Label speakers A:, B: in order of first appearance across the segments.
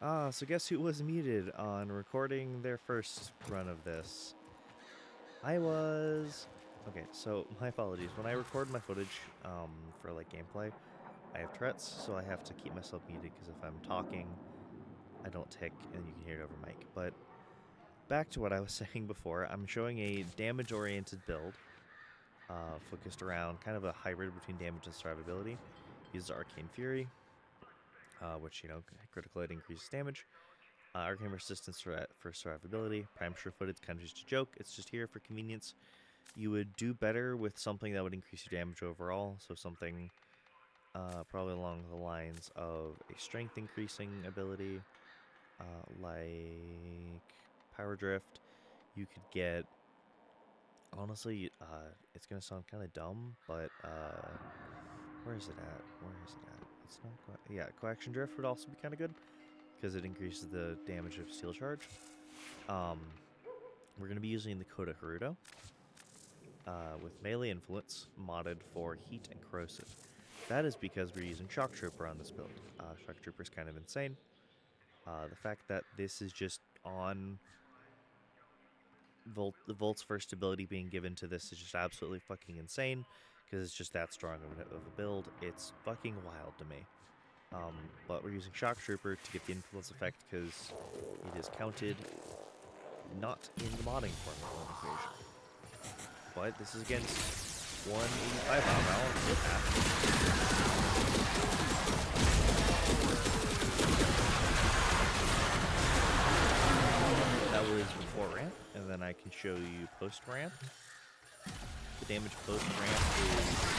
A: So guess who was muted on recording their first run of this? I was... Okay, so my apologies. When I record my footage for like gameplay, I have Tourette's, so I have to keep myself muted because if I'm talking, I don't tick and you can hear it over mic. But back to what I was saying before, I'm showing a damage-oriented build focused around kind of a hybrid between damage and survivability. Uses Arcane Fury, which, critical hit increases damage. Arcane Resistance for survivability. Prime Sure-Footed is kind of just a joke. It's just here for convenience. You would do better with something that would increase your damage overall. So something probably along the lines of a strength increasing ability, like Power Drift. You could get... Honestly, it's going to sound kind of dumb, but... where is it at? It's not quite... Yeah, Coaction Drift would also be kind of good, because it increases the damage of Steel Charge. We're going to be using the Coda Haruto with melee influence modded for heat and corrosive. That is because we're using Shock Trooper on this build. Shock Trooper is kind of insane. The fact that this is just on the Volt's first ability being given to this is just absolutely fucking insane, because it's just that strong of a build. It's fucking wild to me. But we're using Shock Trooper to get the influence effect because it is counted not in the modding formula equation. But this is against 185 I'll get that. That was before ramp, and then I can show you post ramp. The damage post ramp is...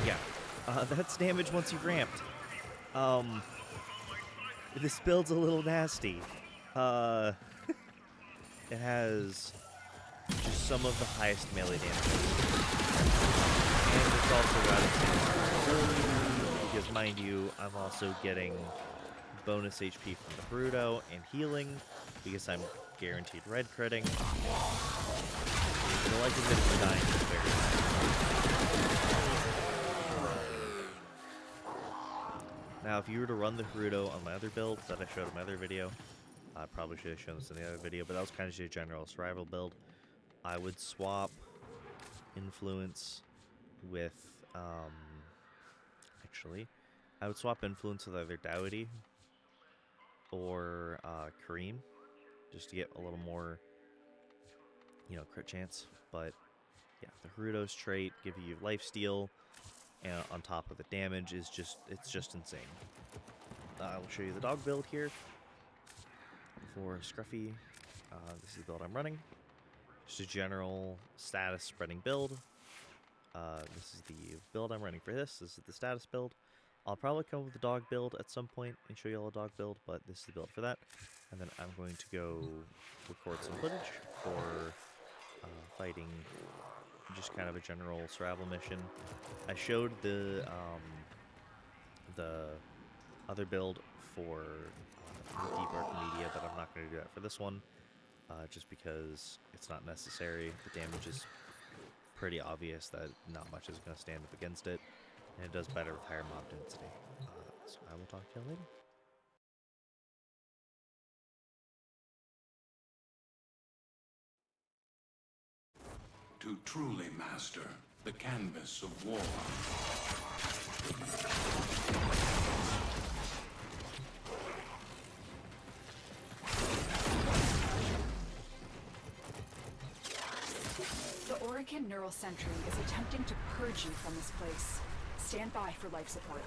A: Yeah, that's damage once you've ramped. This build's a little nasty. It has just some of the highest melee damage. And it's also got its because, mind you, I'm also getting bonus HP from the Haruto and healing because I'm guaranteed red critting. The likelihood of dying is very high. Now, if you were to run the Haruto on my other build that I showed in my other video, I probably should have shown this in the other video, but that was kind of just a general survival build. I would swap influence with, actually, I would swap influence with either Dowdy or Kareem, just to get a little more, crit chance. But yeah, the Haruto's trait give you lifesteal, and on top of the damage is it's just insane. I will show you the dog build here. For Scruffy, this is the build I'm running. Just a general status spreading build. This is the build I'm running for this. This is the status build. I'll probably come up with a dog build at some point and show you all a dog build, but this is the build for that. And then I'm going to go record some footage for fighting just kind of a general survival mission. I showed the other build for the Deep Arc Media, but I'm not going to do that for this one, just because it's not necessary. The damage is pretty obvious that not much is going to stand up against it, and it does better with higher mob density. So I will talk to you later.
B: To truly master the canvas of war.
C: The Orican Neural Sentry is attempting to purge you from this place. Stand by for life support.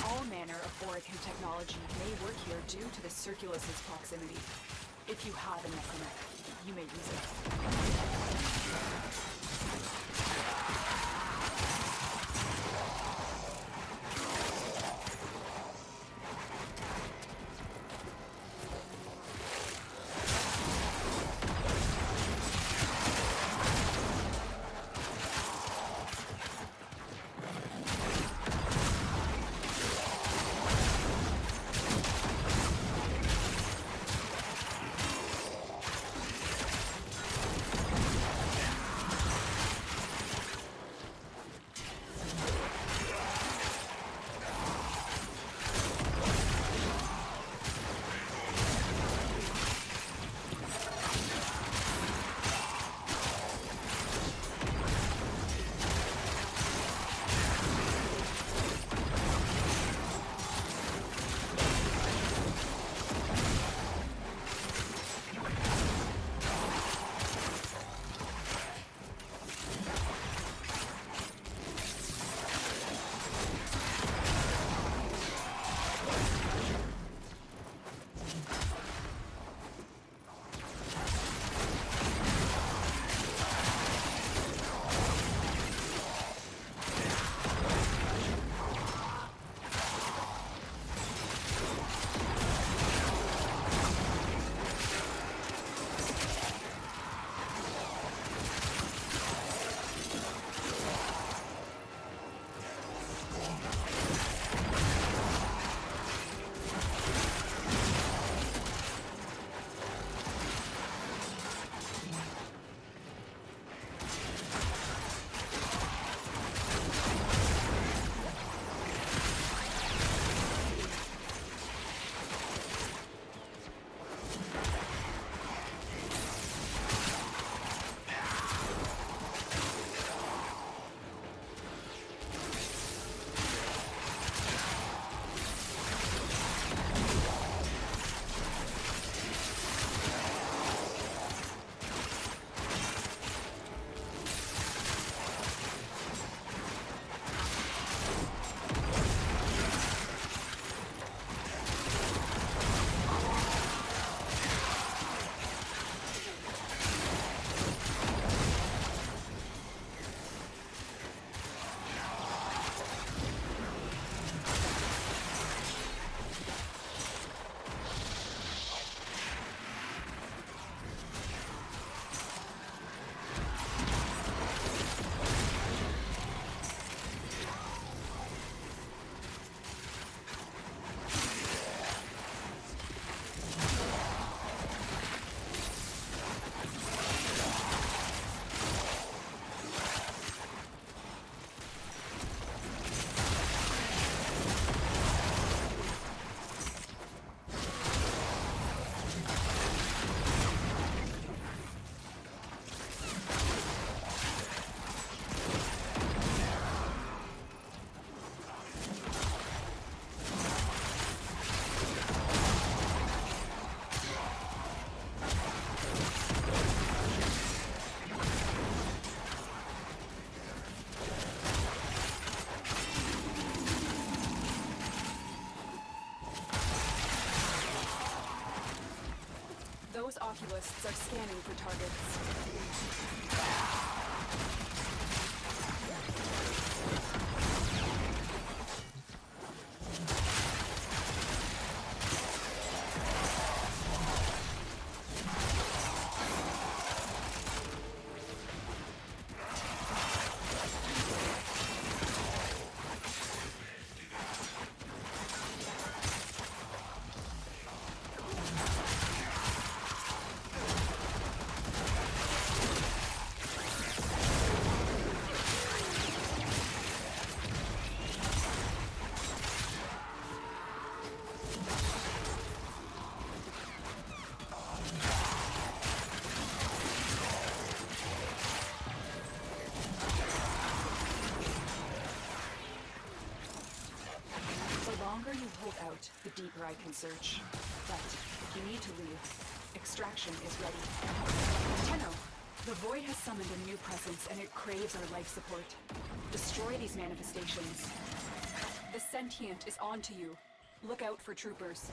C: All manner of Orican technology may work here due to the Circulus's proximity. If you have enough of it, you may use it. oculists are scanning for targets. The longer you hold out, the deeper I can search. But if you need to leave, extraction is ready. Tenno, the Void has summoned a new presence and it craves our life support. Destroy these manifestations. The sentient is onto you. Look out for troopers.